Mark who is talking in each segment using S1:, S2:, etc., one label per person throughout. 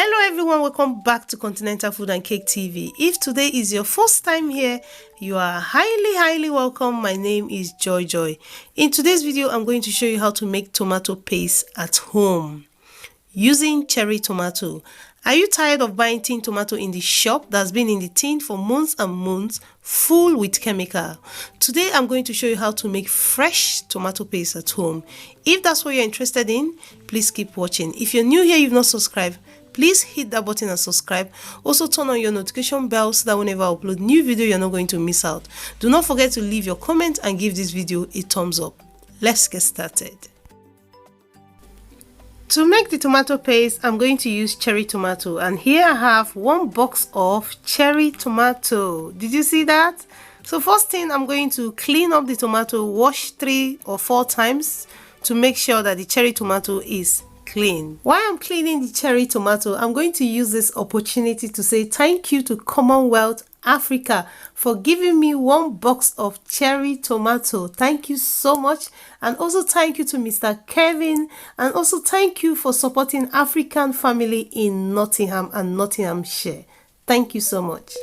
S1: Hello everyone, welcome back to Continental Food and Cake TV. If today is your first time here, you are highly welcome. My name is Joy. In today's video, I'm going to show you how to make tomato paste at home using cherry tomato. Are you tired of buying tin tomato in the shop that's been in the tin for months and months, full with chemical? Today I'm going to show you how to make fresh tomato paste at home. If that's what you're interested in, please keep watching. If you're new here, you've not subscribed, please hit that button and subscribe. Also turn on your notification bell so that whenever I upload new video, you're not going to miss out. Do not forget to leave your comment and give this video a thumbs up. Let's get started. To make the tomato paste, I'm going to use cherry tomato, and here I have 1 box of cherry tomato. Did you see that? So first thing, I'm going to clean up the tomato, wash 3 or 4 times to make sure that the cherry tomato is clean. While I'm cleaning the cherry tomato, I'm going to use this opportunity to say thank you to Commonwealth Africa for giving me 1 box of cherry tomato. Thank you so much. And also thank you to Mr. Kevin, and also thank you for supporting African family in Nottingham and Nottinghamshire. Thank you so much.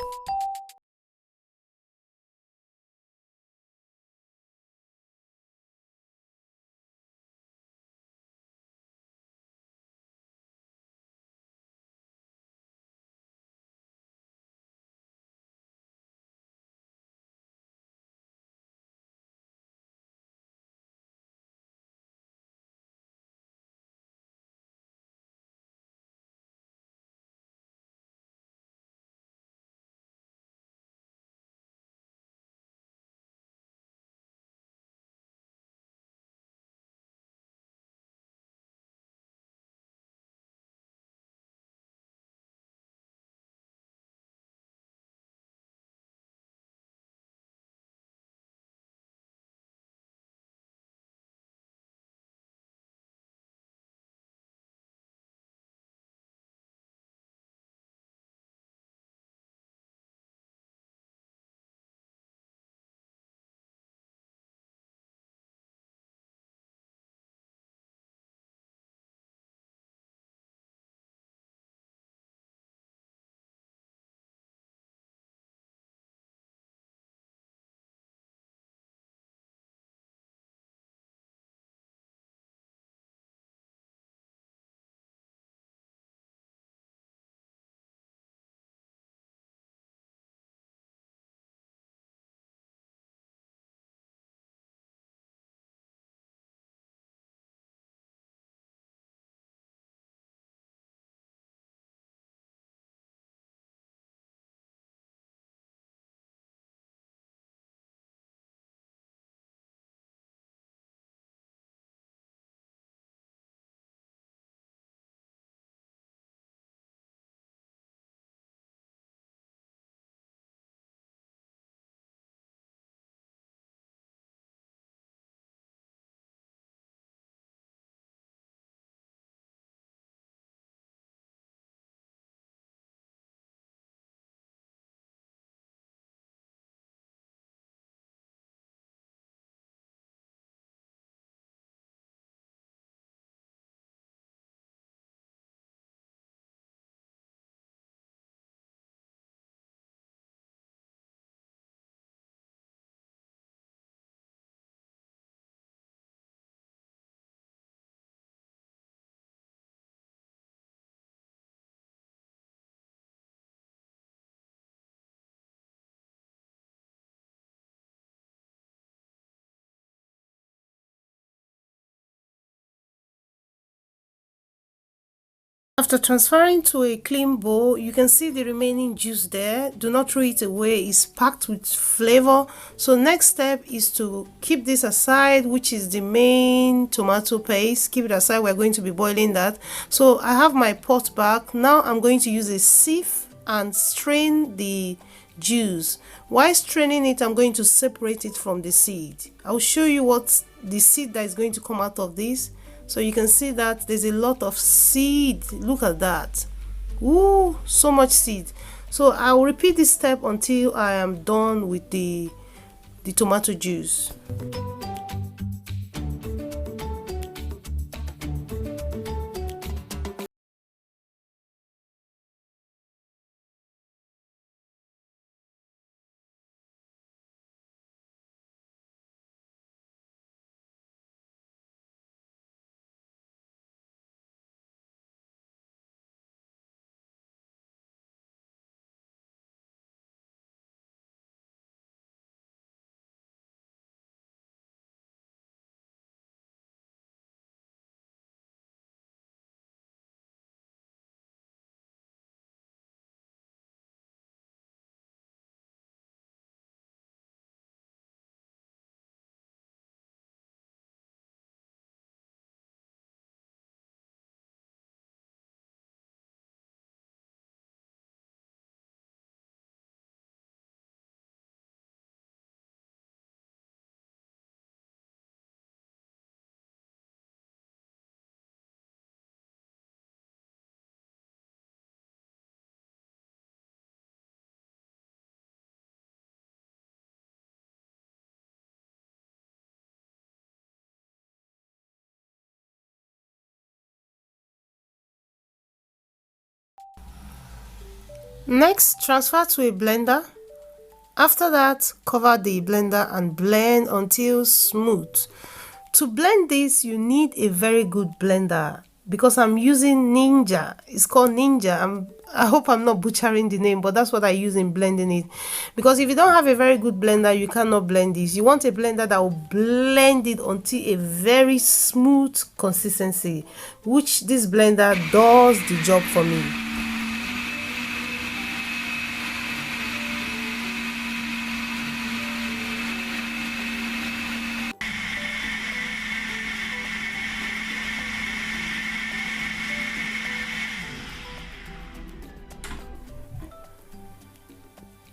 S1: After transferring to a clean bowl, you can see the remaining juice there. Do not throw it away, it's packed with flavor. So next step is to keep this aside, which is the main tomato paste. Keep it aside, we're going to be boiling that. So I have my pot back. Now I'm going to use a sieve and strain the juice. While straining it, I'm going to separate it from the seed. I'll show you what the seed that is going to come out of this. So you can see that there's a lot of seed. Look at that. Ooh, so much seed. So I will repeat this step until I am done with the tomato juice. Next, transfer to a blender. After that, cover the blender and blend until smooth. To blend this, you need a very good blender because I'm using Ninja. It's called Ninja. I hope I'm not butchering the name, but that's what I use in blending it. Because if you don't have a very good blender, you cannot blend this. You want a blender that will blend it until a very smooth consistency, which this blender does the job for me.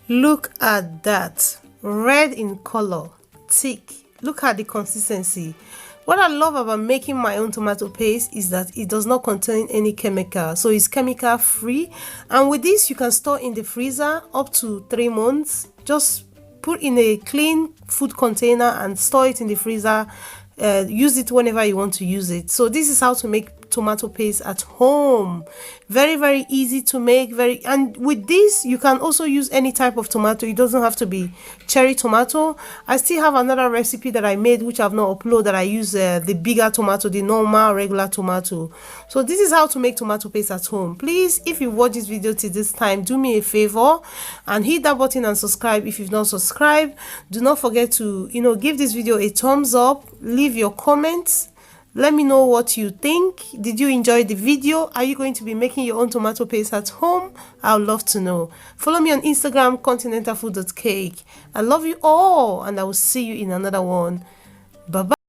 S1: Look at that, red in color, thick. Look at the consistency. What I love about making my own tomato paste is that it does not contain any chemical, so it's chemical free. And with this, you can store in the freezer up to 3 months. Just put in a clean food container and store it in the freezer. Use it whenever you want to use it. So this is how to make tomato paste at home. Very easy to make. And with this, you can also use any type of tomato. It doesn't have to be cherry tomato. I still have another recipe that I made which I've not uploaded, that I use the bigger tomato, the normal regular tomato. So this is how to make tomato paste at home. Please, if you watch this video till this time, do me a favor and hit that button and subscribe if you've not subscribed. Do not forget to give this video a thumbs up, leave your comments. Let me know what you think. Did you enjoy the video? Are you going to be making your own tomato paste at home? I would love to know. Follow me on Instagram, continentalfood.cake. I love you all, and I will see you in another one. Bye-bye.